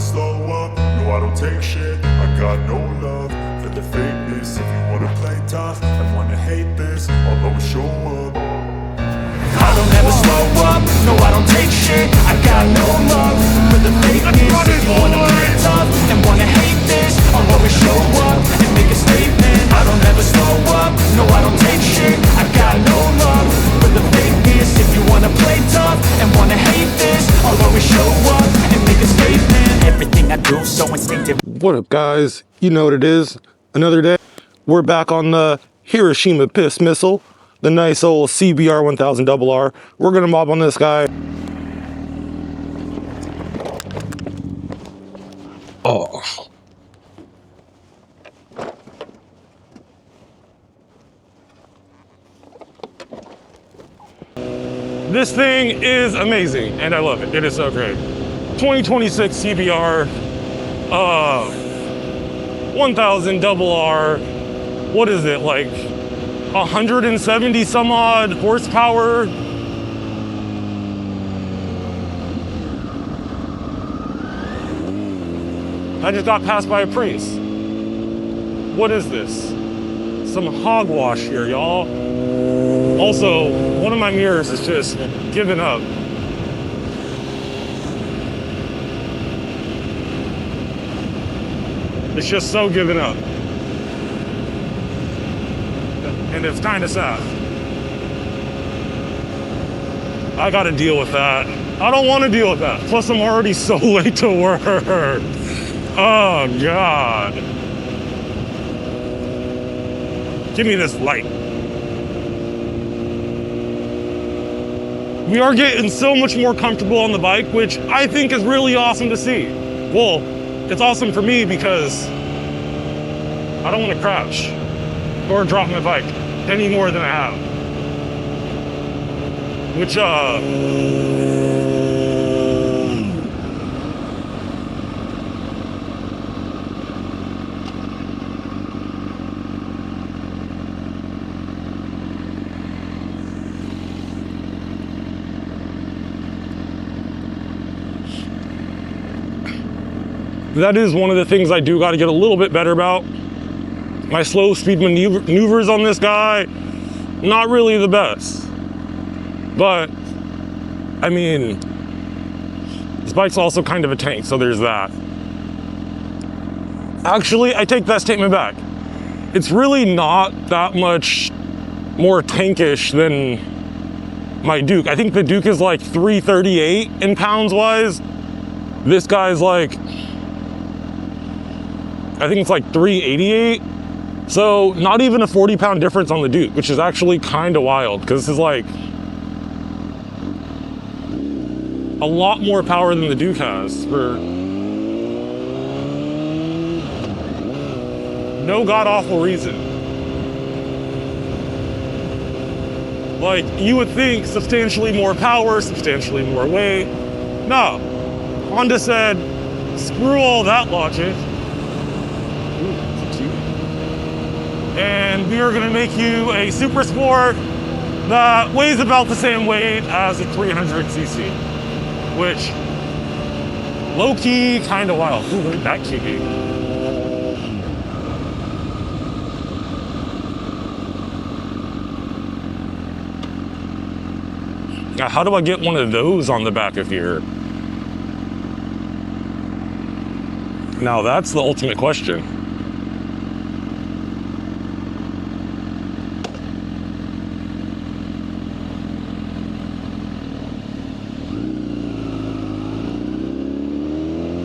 slow up, no I don't take shit. I got no love for the fakeness. If you wanna play tough and wanna hate this, I'll always show up. I don't ever slow up, no I don't take shit. I got no love for the fakeness. If you wanna play tough and wanna hate this, I'll always show up and make a statement. I don't ever slow up, no I don't take shit. I got no love for the fakeness. If you wanna play tough and wanna hate this, I'll always show up and make a statement. Everything I do so instinctive. What up, guys? You know what it is. Another day. We're back on the Hiroshima Piss Missile, the nice old CBR 1000RR. We're gonna mob on this guy. Oh. This thing is amazing, and I love it. It is so great. 2026 CBR 1000RR. What is it, like 170 some odd horsepower? I just got passed by a Prius. What is this? Some hogwash here, y'all. Also, one of my mirrors is just giving up. It's just so giving up. And it's kind of sad. I gotta deal with that. I don't want to deal with that. Plus, I'm already so late to work. Oh, God. Give me this light. We are getting so much more comfortable on the bike, which I think is really awesome to see. Well, it's awesome for me because I don't want to crash or drop my bike any more than I have. Which, that is one of the things I do got to get a little bit better about. My slow speed maneuvers on this guy, not really the best. But, I mean, this bike's also kind of a tank, so there's that. Actually, I take that statement back. It's really not that much more tankish than my Duke. I think the Duke is like 338 in pounds wise. This guy's like, I think it's like 388. So not even a 40-pound difference on the Duke, which is actually kind of wild because this is like a lot more power than the Duke has for no god-awful reason. Like, you would think substantially more power, substantially more weight. No. Honda said, screw all that logic. And we are going to make you a Super Sport that weighs about the same weight as a 300cc, which low-key kind of wild. Ooh, look at that QB. Now, how do I get one of those on the back of here? Now, that's the ultimate question.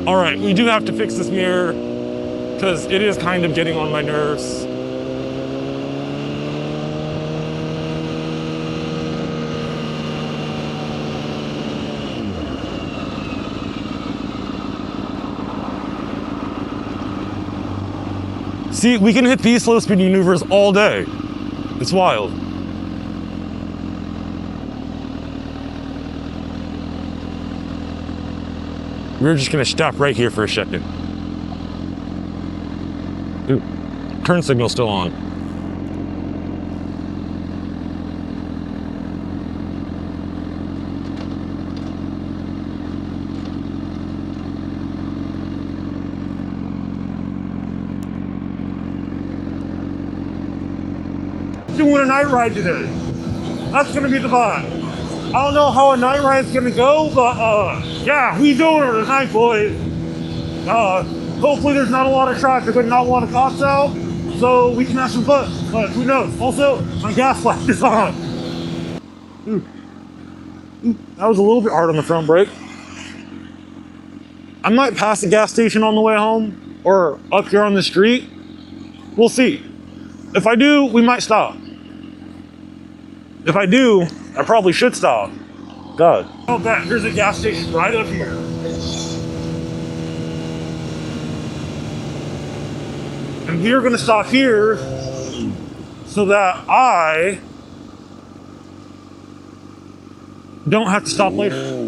All right, we do have to fix this mirror because it is kind of getting on my nerves. See, we can hit these slow speed maneuvers all day. It's wild. We're just gonna stop right here for a second. Ooh, turn signal's still on. doing a night ride today. That's gonna be the vibe. I don't know how a night ride's gonna go, but yeah, we doing it tonight, boys. Hopefully there's not a lot of traffic and not a lot of cops out, so we can have some fun, but who knows. Also, my gas light is on. That was a little bit hard on the front brake. I might pass the gas station on the way home or up here on the street. We'll see. If I do, we might stop. If I do, I probably should stop. God. Oh, that, there's a gas station right up here. And we're gonna stop here so that I don't have to stop later.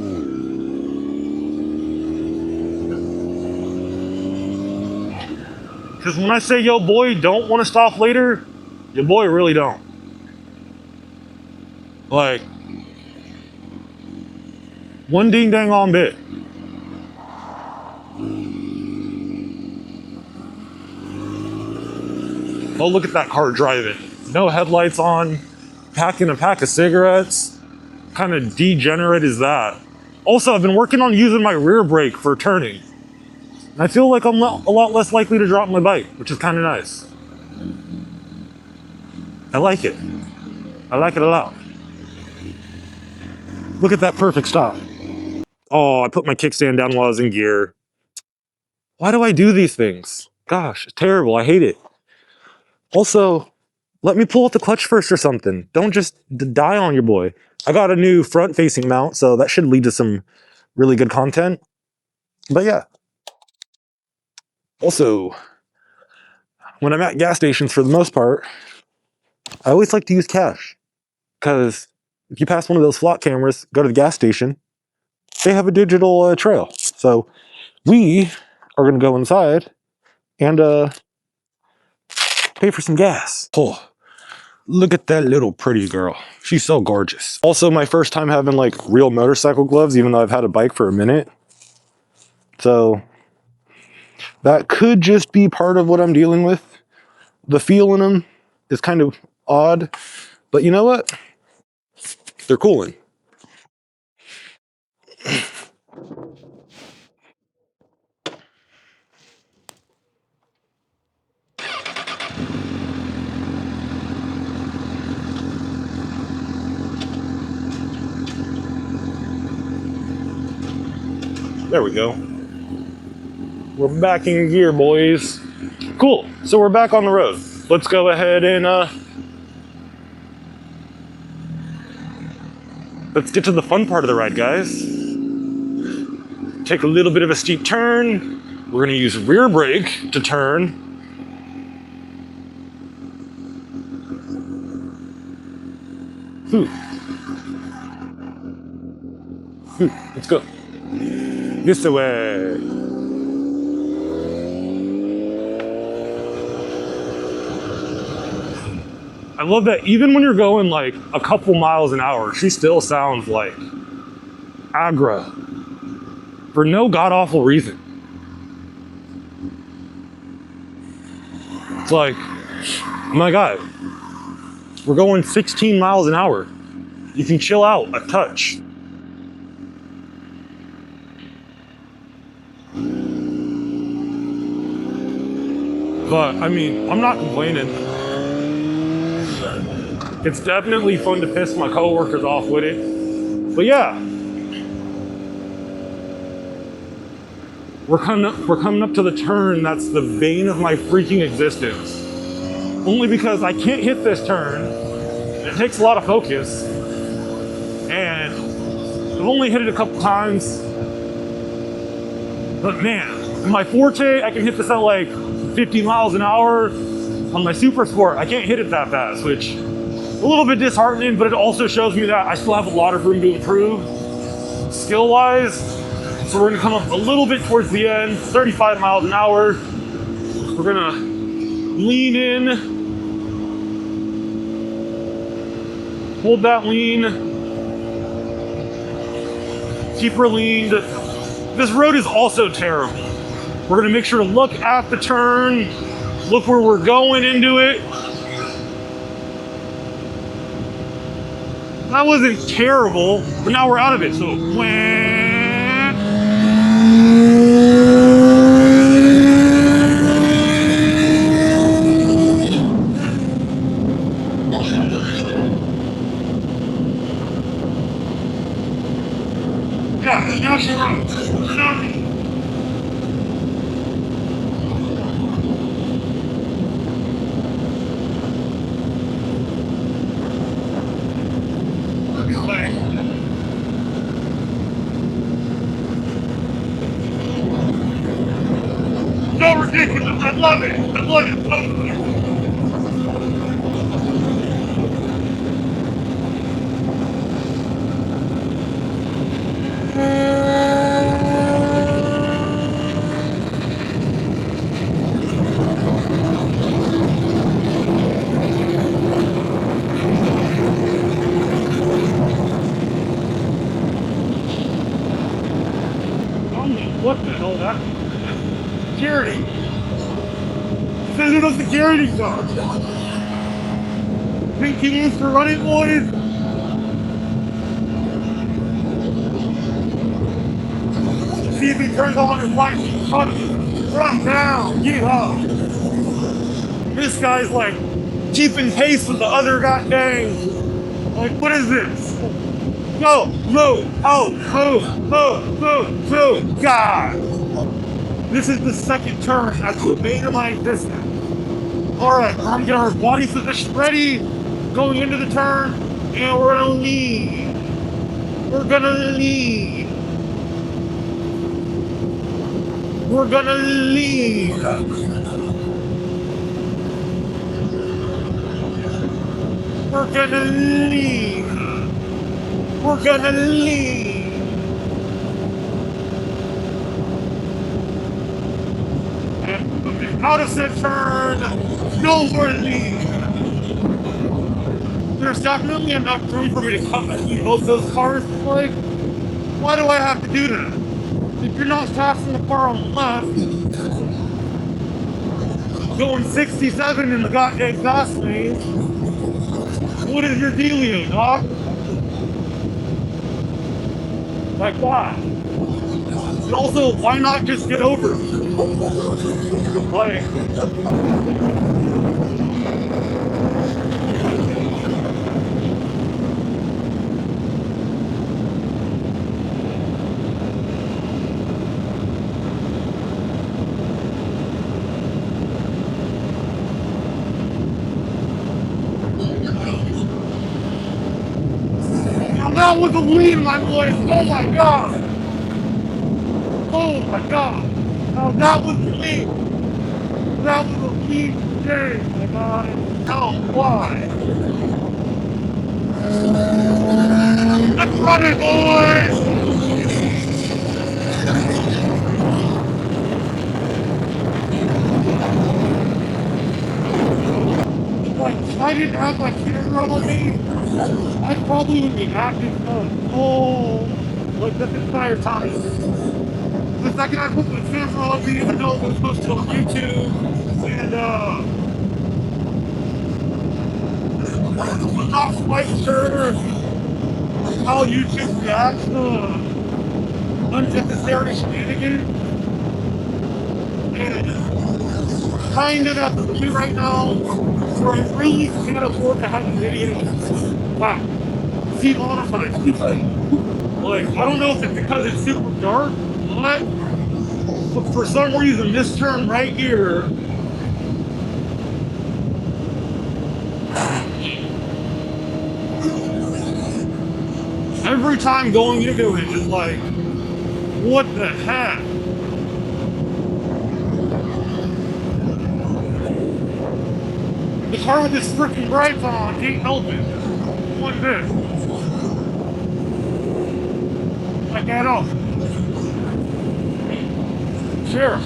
Because when I say, yo, boy, don't want to stop later, your boy really don't. Like, one ding dang on bit. Oh, look at that car driving. No headlights on, packing a pack of cigarettes. What kind of degenerate is that? Also, I've been working on using my rear brake for turning. And I feel like I'm a lot less likely to drop my bike, which is kind of nice. I like it. I like it a lot. Look at that perfect stop. Oh, I put my kickstand down while I was in gear. Why do I do these things? Gosh, it's terrible. I hate it. Also, let me pull out the clutch first or something. Don't just die on your boy. I got a new front-facing mount, so that should lead to some really good content. But yeah. Also, when I'm at gas stations, for the most part, I always like to use cash. Because if you pass one of those flock cameras, go to the gas station, they have a digital trail. So we are going to go inside and pay for some gas. Oh, look at that little pretty girl. She's so gorgeous. Also, my first time having like real motorcycle gloves, even though I've had a bike for a minute. So that could just be part of what I'm dealing with. The feel in them is kind of odd, but you know what? They're cooling. There we go. We're back in gear, boys. Cool. So we're back on the road. Let's go ahead and let's get to the fun part of the ride, guys. Take a little bit of a steep turn. We're gonna use rear brake to turn. Let's go. This way. I love that even when you're going like a couple miles an hour, she still sounds like aggro for no god-awful reason. It's like, oh my God, we're going 16 miles an hour. You can chill out a touch. But I mean, I'm not complaining. It's definitely fun to piss my coworkers off with it. But yeah, we're coming up to the turn that's the bane of my freaking existence. Only because I can't hit this turn. It takes a lot of focus. And I've only hit it a couple times. But man, in my Forte, I can hit this at like 50 miles an hour. On my Super Sport, I can't hit it that fast, which is a little bit disheartening, but it also shows me that I still have a lot of room to improve skill-wise. So we're gonna come up a little bit towards the end, 35 miles an hour. We're gonna lean in, hold that lean, keep her leaned. This road is also terrible. We're gonna make sure to look at the turn, look where we're going into it. That wasn't terrible, but now we're out of it, so. Yeah, now she runs. So ridiculous. I love it. I love it. What the hell is that? Security. There's no security guard. Think he wants to run it, boys? See if he turns on his lights. Run down. Get up. This guy's like keeping pace with the other goddamn. Like, what is this? Go, move, move, God. This is the second turn. That's the bane of my existence. Alright, I'm getting our body position ready. Going into the turn. And we're gonna lead. We're gonna lead. We're gonna lead. We're gonna lead. We're gonna leave. And out of the turn, no more leave. There's definitely enough room for me to cut between both those cars. Like, why do I have to do that? If you're not passing the car on the left, going 67 in the goddamn fast lane, what is your dealio, dog? Like, why? And also, why not just get over it? Like, now that was a lead, my boys. Oh my god. Oh my god. Now that was the lead. That was a lead today, my god. Oh, why? Let's run it, boys! Like, if I didn't have my camera on me, I probably would be acting like this entire time. The second I put my camera on me, I know it was supposed to go on YouTube, and I'm not quite sure how YouTube reacts to unnecessary shenanigans. And kind of at the point right now where I really can't afford to have a video. Wow. Demonetized. Like, I don't know if it's because it's super dark or what, but for some reason this turn right here every time going into it is like, what the heck? The car with this freaking brights on ain't helping. What is this? I can't help. Sure.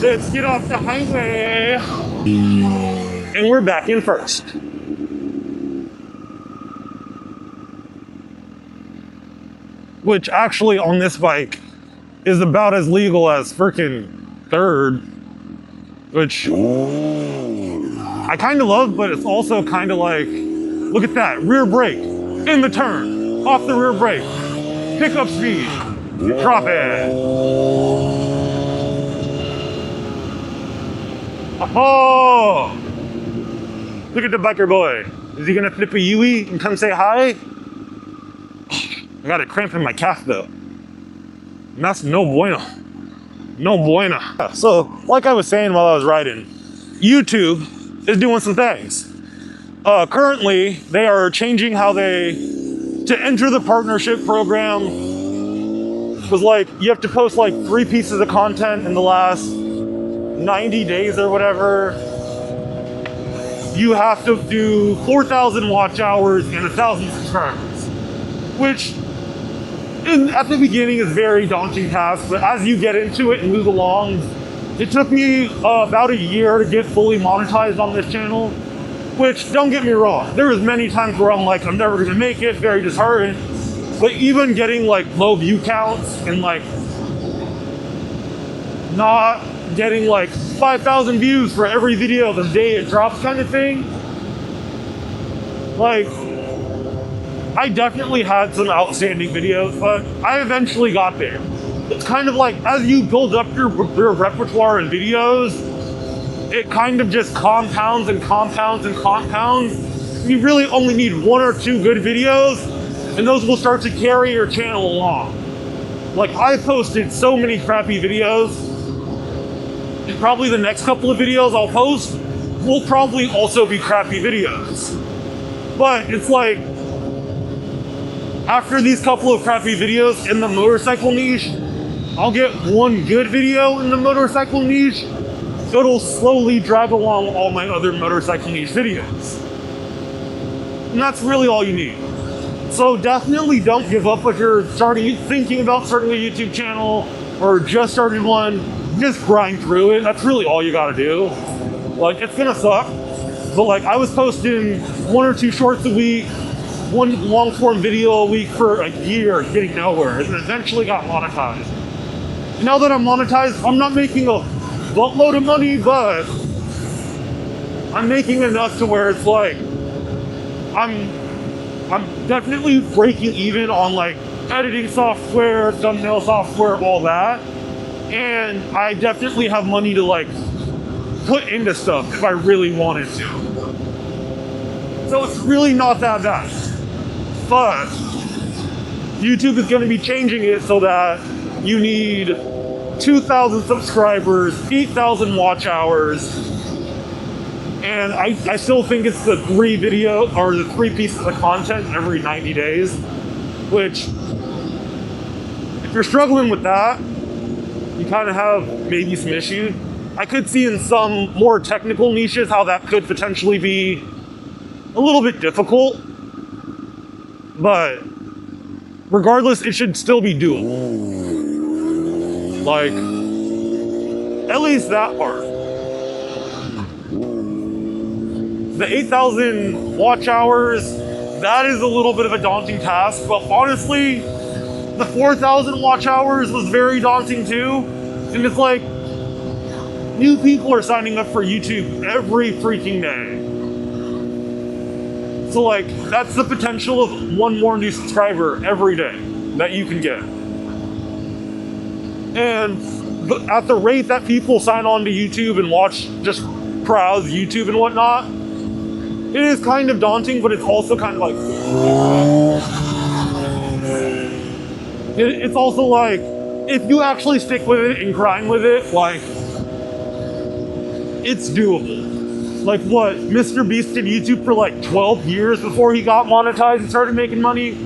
Let's get off the highway. And we're back in first. Which actually on this bike is about as legal as freaking third. Which I kind of love, but it's also kind of like, Look at that, rear brake, in the turn, off the rear brake, pick up speed, drop it. Oh! Look at the biker boy. Is he gonna flip a Yui and come say hi? I got a cramp in my calf though. And that's no bueno. No bueno. So, like I was saying while I was riding, YouTube is doing some things. Currently, they are changing how to enter the partnership program. Was like, you have to post like 3 pieces of content in the last 90 days or whatever. You have to do 4,000 watch hours and 1,000 subscribers, which at the beginning is a very daunting task, but as you get into it and move along, it took me about a year to get fully monetized on this channel, which, don't get me wrong, there was many times where I'm like, I'm never gonna make it, very disheartened, but even getting like low view counts and like not getting like 5,000 views for every video the day it drops kind of thing, like, I definitely had some outstanding videos, but I eventually got there. It's kind of like, as you build up your repertoire in videos, it kind of just compounds and compounds and compounds. You really only need 1 or 2 good videos, and those will start to carry your channel along. Like, I posted so many crappy videos, and probably the next couple of videos I'll post will probably also be crappy videos. But it's like, after these couple of crappy videos in the motorcycle niche, I'll get 1 good video in the motorcycle niche. It'll slowly drag along all my other motorcycle niche videos. And that's really all you need. So definitely don't give up if you're thinking about starting a YouTube channel or just started one. Just grind through it. That's really all you gotta do. Like, it's gonna suck, but like, I was posting 1 or 2 shorts a week, 1 long form video a week for a year, getting nowhere, and eventually got monetized. Now that I'm monetized, I'm not making a buttload of money, but I'm making enough to where it's like, I'm definitely breaking even on like editing software, thumbnail software, all that. And I definitely have money to like put into stuff if I really wanted to. So it's really not that bad. But YouTube is going to be changing it so that you need 2,000 subscribers, 8,000 watch hours, and I still think it's the 3 pieces of content every 90 days, which, if you're struggling with that, you kind of have maybe some issues. I could see in some more technical niches how that could potentially be a little bit difficult, but regardless, it should still be doable. Like, at least that part. The 8,000 watch hours, that is a little bit of a daunting task, but honestly, the 4,000 watch hours was very daunting too. And it's like, new people are signing up for YouTube every freaking day. So like, that's the potential of 1 more new subscriber every day that you can get. And at the rate that people sign on to YouTube and watch, just browse YouTube and whatnot, it is kind of daunting, but it's also kind of like, it's also like, if you actually stick with it and grind with it, like, it's doable. Like what, Mr. Beast did YouTube for like 12 years before he got monetized and started making money.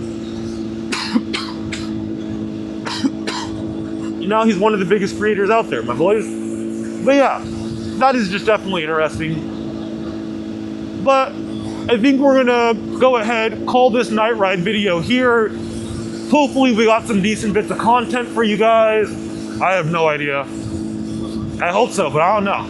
Now he's one of the biggest creators out there, my boys. But yeah, that is just definitely interesting. But I think we're gonna go ahead, call this night ride video here. Hopefully we got some decent bits of content for you guys. I have no idea. I hope so, but I don't know.